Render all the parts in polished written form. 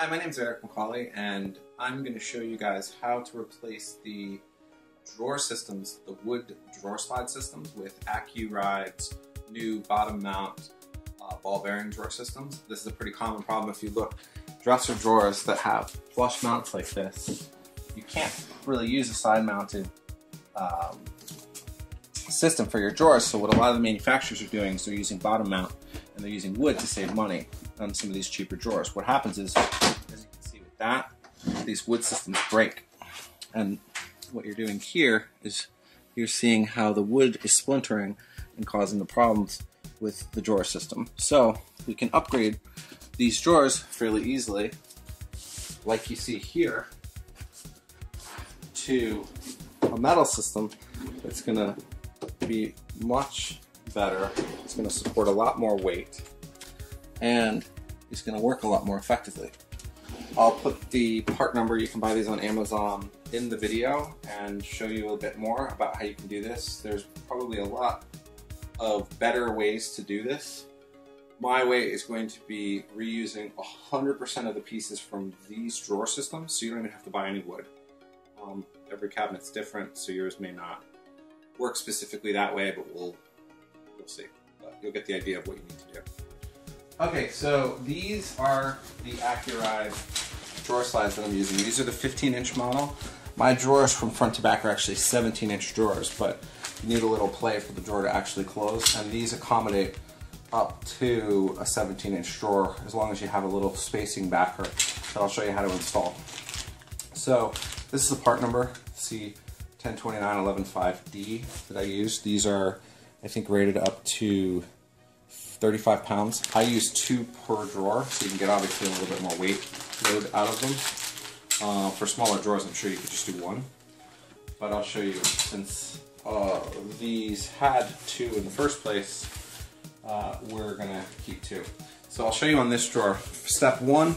Hi, my name is Eric McCauley, and I'm going to show you guys how to replace the drawer systems, the wood drawer slide systems, with Accuride's new bottom mount ball bearing drawer systems. This is a pretty common problem. If you look, dresser drawers that have flush mounts like this, you can't really use a side mounted system for your drawers. So what a lot of the manufacturers are doing is they're using bottom mount, and they're using wood to save money on some of these cheaper drawers. What happens is, as you can see with that, these wood systems break. And what you're doing here is you're seeing how the wood is splintering and causing the problems with the drawer system. So we can upgrade these drawers fairly easily, like you see here, to a metal system that's going to be much better. It's going to support a lot more weight, and it's going to work a lot more effectively. I'll put the part number, you can buy these on Amazon, in the video and show you a little bit more about how you can do this. There's probably a lot of better ways to do this. My way is going to be reusing 100% of the pieces from these drawer systems, so you don't even have to buy any wood. Every cabinet's different, so yours may not work specifically that way, but we'll see. But you'll get the idea of what you need to do. Okay, so these are the Accuride drawer slides that I'm using. These are the 15-inch model. My drawers from front to back are actually 17-inch drawers, but you need a little play for the drawer to actually close, and these accommodate up to a 17-inch drawer as long as you have a little spacing backer that I'll show you how to install. So this is the part number, C102911.5D that I use. These are, I think, rated up to 35 pounds. I use 2 per drawer, so you can get obviously a little bit more weight load out of them. For smaller drawers, I'm sure you could just do 1. But I'll show you, since these had 2 in the first place, we're gonna keep 2. So I'll show you on this drawer. Step 1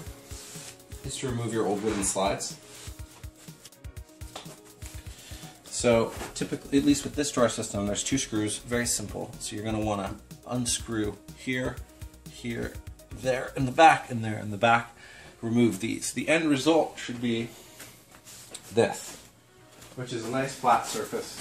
is to remove your old wooden slides. So typically, at least with this drawer system, there's 2 screws, very simple. So you're gonna wanna unscrew here, here, there in the back, and there in the back. Remove these. The end result should be this, which is a nice flat surface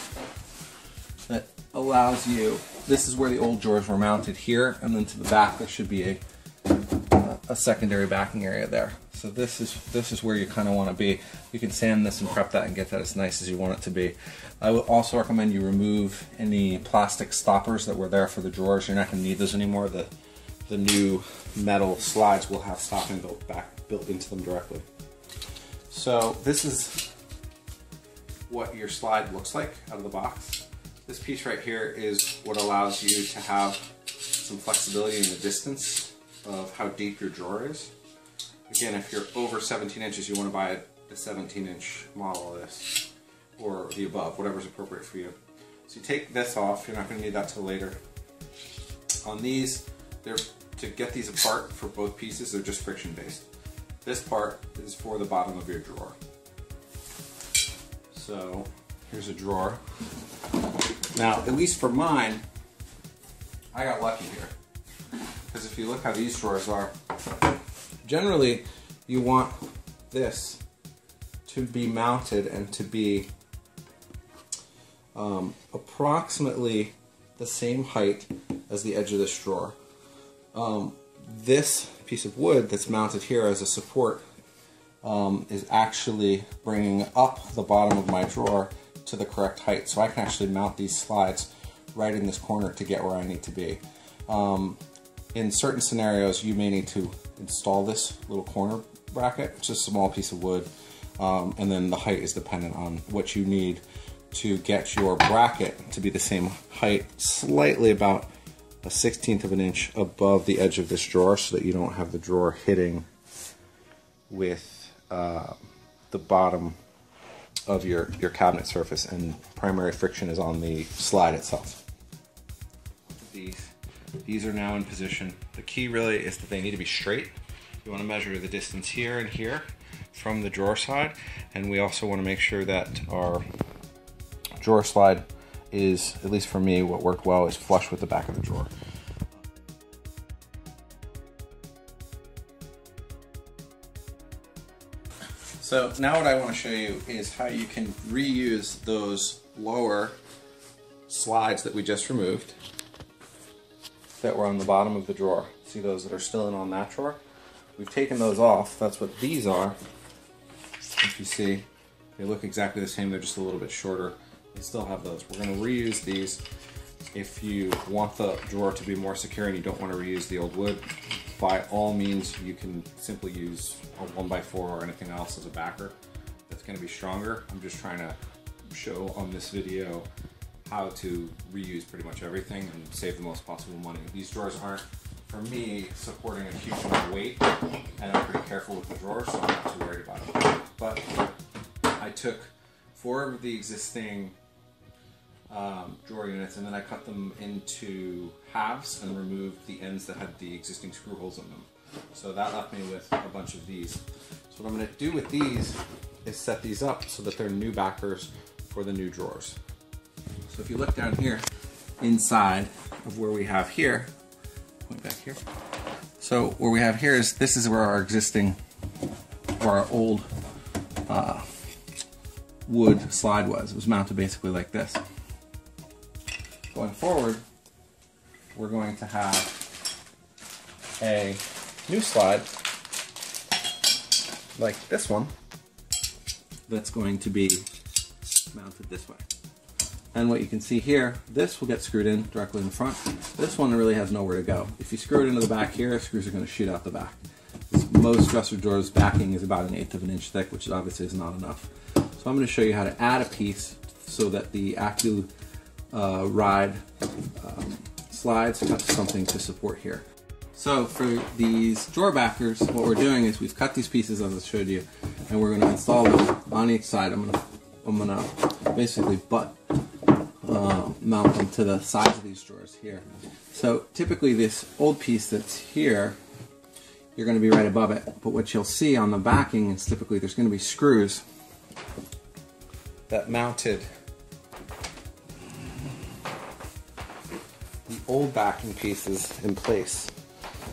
that allows you, this is where the old drawers were mounted here, and then to the back there should be a secondary backing area there. So this is where you kind of want to be. You can sand this and prep that and get that as nice as you want it to be. I would also recommend you remove any plastic stoppers that were there for the drawers. You're not going to need those anymore. The new metal slides will have stopping built into them directly. So this is what your slide looks like out of the box. This piece right here is what allows you to have some flexibility in the distance of how deep your drawer is. Again, if you're over 17 inches, you want to buy the 17-inch model of this, or the above, whatever's appropriate for you. So you take this off, you're not going to need that till later. On these, to get these apart for both pieces, they're just friction based. This part is for the bottom of your drawer. So here's a drawer. Now, at least for mine, I got lucky here. Because if you look how these drawers are, generally you want this to be mounted and to be approximately the same height as the edge of this drawer. This piece of wood that's mounted here as a support is actually bringing up the bottom of my drawer to the correct height. So I can actually mount these slides right in this corner to get where I need to be. In certain scenarios, you may need to install this little corner bracket, which is a small piece of wood, and then the height is dependent on what you need to get your bracket to be the same height, slightly about a 1/16 of an inch above the edge of this drawer, so that you don't have the drawer hitting with the bottom of your cabinet surface, and primary friction is on the slide itself. These are now in position. The key really is that they need to be straight. You want to measure the distance here and here from the drawer side, and we also want to make sure that our drawer slide is, at least for me, what worked well is flush with the back of the drawer. So now what I want to show you is how you can reuse those lower slides that we just removed that were on the bottom of the drawer. See those that are still in on that drawer? We've taken those off. That's what these are. If you see, they look exactly the same. They're just a little bit shorter. They still have those. We're going to reuse these. If you want the drawer to be more secure and you don't want to reuse the old wood, by all means you can simply use a 1x4 or anything else as a backer that's going to be stronger. I'm just trying to show on this video how to reuse pretty much everything and save the most possible money. These drawers aren't, for me, supporting a huge amount of weight, and I'm pretty careful with the drawers, so I'm not too worried about it. But I took 4 of the existing drawer units, and then I cut them into halves and removed the ends that had the existing screw holes in them. So that left me with a bunch of these. So what I'm going to do with these is set these up so that they're new backers for the new drawers. So if you look down here, inside of where we have here, point back here. So where we have here is, this is where our existing, or our old wood slide was. It was mounted basically like this. Going forward, we're going to have a new slide like this one that's going to be mounted this way. And what you can see here, this will get screwed in directly in the front. This one really has nowhere to go. If you screw it into the back here, screws are going to shoot out the back. Most dresser drawers backing is about 1/8 of an inch thick, which obviously is not enough. So I'm going to show you how to add a piece so that the Accuride slides have something to support here. So for these drawer backers, what we're doing is we've cut these pieces as I showed you, and we're going to install them on each side. I'm gonna basically butt mount them to the sides of these drawers here. So typically this old piece that's here, you're going to be right above it, but what you'll see on the backing is typically there's going to be screws that mounted the old backing pieces in place.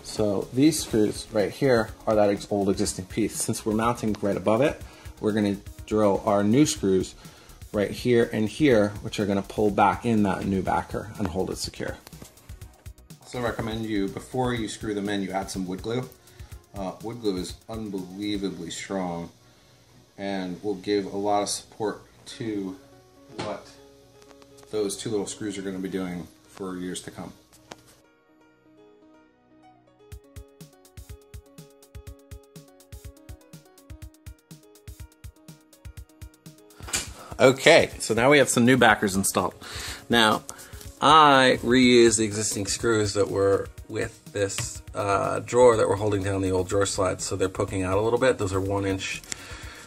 So these screws right here are that old existing piece. Since we're mounting right above it, we're going to drill our new screws right here and here, which are going to pull back in that new backer and hold it secure. So I recommend you, before you screw them in, you add some wood glue. Wood glue is unbelievably strong and will give a lot of support to what those 2 little screws are going to be doing for years to come. Okay, so now we have some new backers installed. Now, I reused the existing screws that were with this drawer that were holding down the old drawer slides, so they're poking out a little bit. Those are 1-inch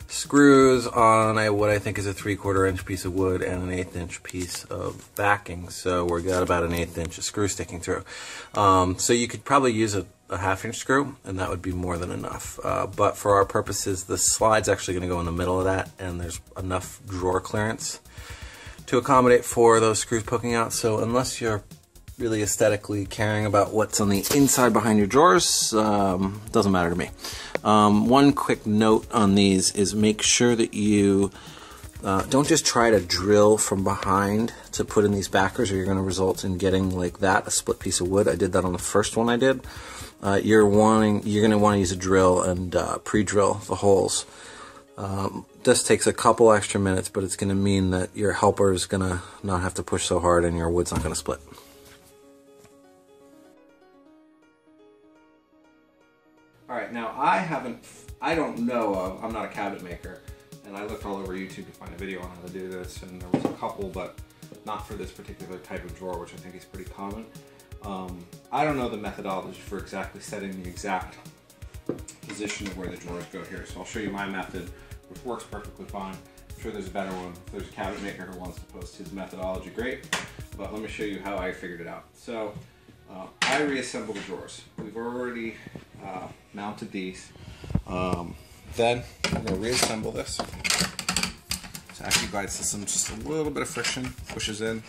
screws on what I think is a 3/4 inch piece of wood and an 1/8 inch piece of backing. So we've got about an 1/8 inch of screw sticking through. So you could probably use a 1/2 inch screw, and that would be more than enough. But for our purposes, the slide's actually going to go in the middle of that, and there's enough drawer clearance to accommodate for those screws poking out. So unless you're really aesthetically caring about what's on the inside behind your drawers, doesn't matter to me. One quick note on these is make sure that you don't just try to drill from behind to put in these backers, or you're going to result in getting like that, a split piece of wood. I did that on the first one I did. You're going to want to use a drill and pre-drill the holes. This takes a couple extra minutes, but it's going to mean that your helper is going to not have to push so hard and your wood's not going to split. Alright, now I don't know of, I'm not a cabinet maker, and I looked all over YouTube to find a video on how to do this, and there was a couple, but not for this particular type of drawer, which I think is pretty common. I don't know the methodology for exactly setting the exact position of where the drawers go here, so I'll show you my method, which works perfectly fine. I'm sure there's a better one. If there's a cabinet maker who wants to post his methodology, great, but let me show you how I figured it out. So I reassemble the drawers. We've already mounted these. Then I'm going to reassemble this. It's Accuride system, just a little bit of friction, pushes in,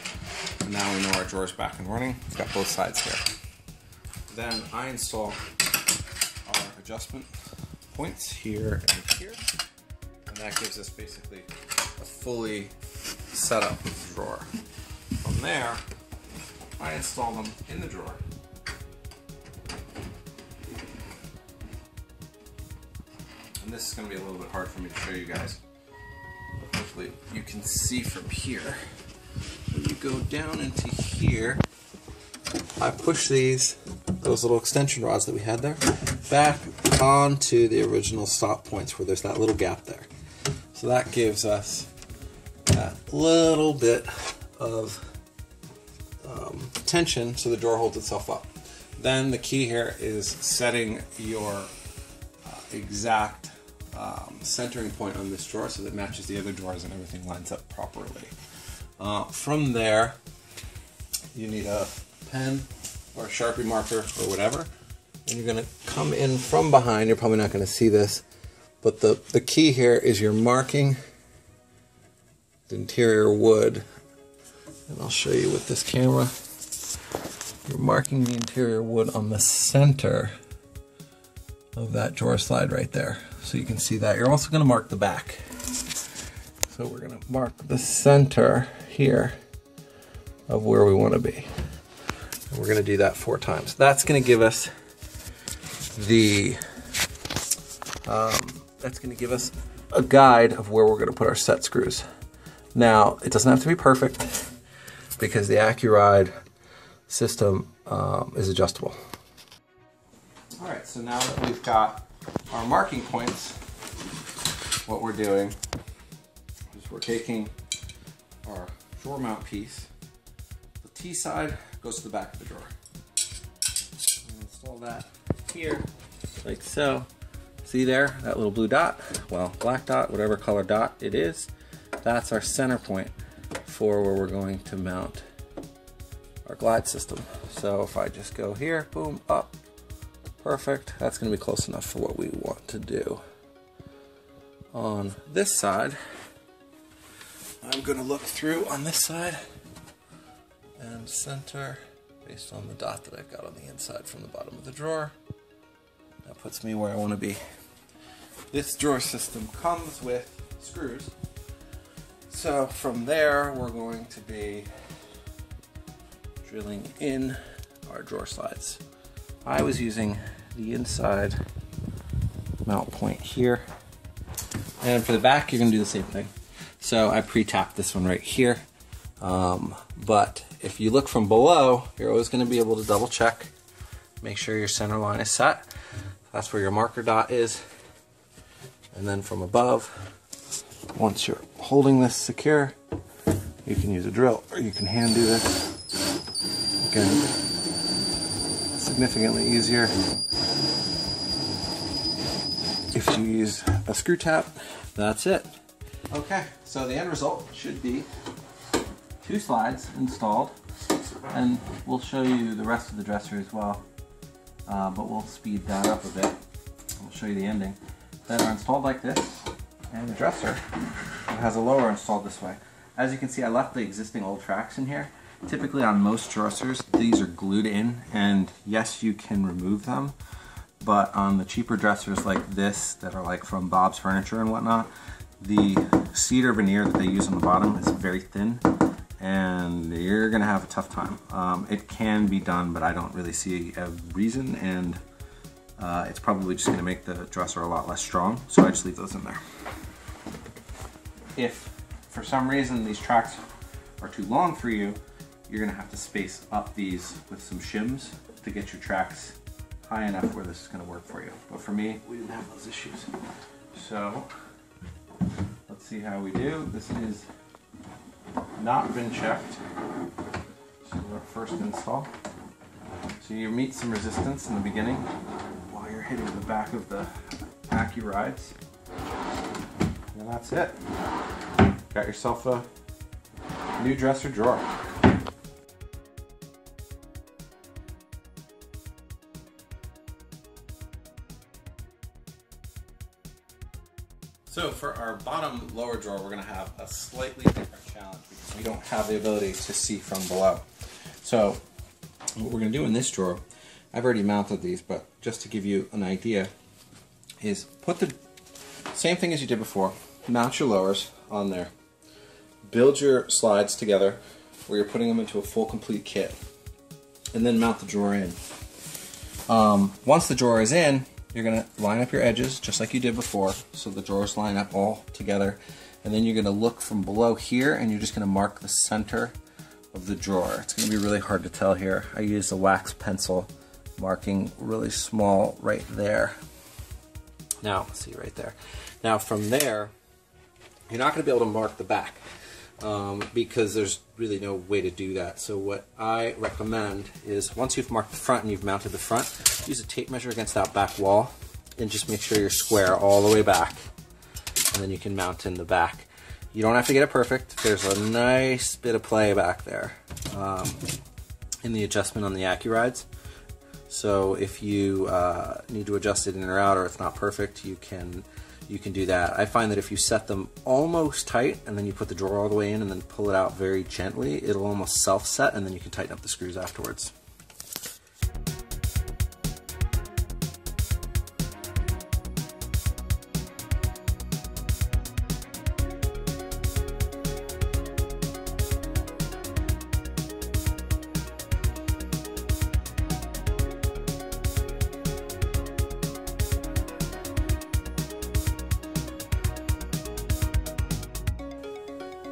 and now we know our drawer's back and running. It's got both sides here. Then I install our adjustment points here and here. And that gives us basically a fully set up drawer. From there, I install them in the drawer. And this is going to be a little bit hard for me to show you guys, but hopefully you can see from here. When you go down into here, I push those little extension rods that we had there, back onto the original stop points where there's that little gap there. So that gives us that little bit of tension so the drawer holds itself up. Then the key here is setting your exact centering point on this drawer so that it matches the other drawers and everything lines up properly. From there, you need a pen or a Sharpie marker or whatever, and you're going to come in from behind. You're probably not going to see this, but the key here is you're marking the interior wood, and I'll show you with this camera. You're marking the interior wood on the center of that drawer slide right there, so you can see that. You're also going to mark the back. So we're going to mark the center here of where we want to be. And we're going to do that 4 times. That's going to give us a guide of where we're going to put our set screws. Now, it doesn't have to be perfect because the Accuride system is adjustable. Alright, so now that we've got our marking points, what we're doing is we're taking our drawer mount piece. The T side goes to the back of the drawer. Install that here, like so. See there, that little blue dot? Well, black dot, whatever color dot it is, that's our center point for where we're going to mount our glide system. So if I just go here, boom, up, perfect. That's going to be close enough for what we want to do. On this side, I'm going to look through on this side and center based on the dot that I've got on the inside from the bottom of the drawer. That puts me where I want to be. This drawer system comes with screws. So from there, we're going to be drilling in our drawer slides. I was using the inside mount point here. And for the back, you're going to do the same thing. So I pre-tapped this one right here. But if you look from below, you're always going to be able to double check. Make sure your center line is set. That's where your marker dot is. And then from above, once you're holding this secure, you can use a drill or you can hand do this. Again, significantly easier if you use a screw tap. That's it. Okay, so the end result should be 2 slides installed, and we'll show you the rest of the dresser as well, but we'll speed that up a bit. We'll show you the ending. That are installed like this, and the dresser has a lower installed this way. As you can see, I left the existing old tracks in here. Typically on most dressers, these are glued in, and yes, you can remove them, but on the cheaper dressers like this, that are like from Bob's Furniture and whatnot, the cedar veneer that they use on the bottom is very thin, and you're gonna have a tough time. It can be done, but I don't really see a reason, and it's probably just gonna make the dresser a lot less strong, so I just leave those in there. If for some reason these tracks are too long for you, you're gonna have to space up these with some shims to get your tracks high enough where this is gonna work for you. But for me, we didn't have those issues. So let's see how we do. This is not been checked. This is our first install. So you meet some resistance in the beginning while you're hitting the back of the Accurides. And that's it. Got yourself a new dresser drawer. So for our bottom lower drawer, we're going to have a slightly different challenge because we don't have the ability to see from below. So what we're going to do in this drawer, I've already mounted these, but just to give you an idea, is put the same thing as you did before. mount your lowers on there. Build your slides together where you're putting them into a full complete kit. And then mount the drawer in. Once the drawer is in, you're going to line up your edges just like you did before, so the drawers line up all together. And then you're going to look from below here, and you're just going to mark the center of the drawer. It's going to be really hard to tell here. I use a wax pencil, marking really small right there. Now, see right there. Now from there, you're not going to be able to mark the back. Because there's really no way to do that. So what I recommend is once you've marked the front and you've mounted the front, use a tape measure against that back wall and just make sure you're square all the way back. And then you can mount in the back. You don't have to get it perfect. There's a nice bit of play back there in the adjustment on the Accurides. So if you need to adjust it in or out or it's not perfect, you can do that. I find that if you set them almost tight and then you put the drawer all the way in and then pull it out very gently, it'll almost self-set, and then you can tighten up the screws afterwards.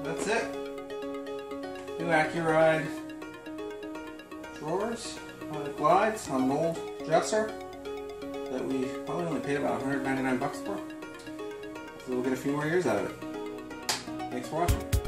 That's it. New Accuride drawers, glides on an old dresser that we probably only paid about 199 bucks for. So we'll get a few more years out of it. Thanks for watching.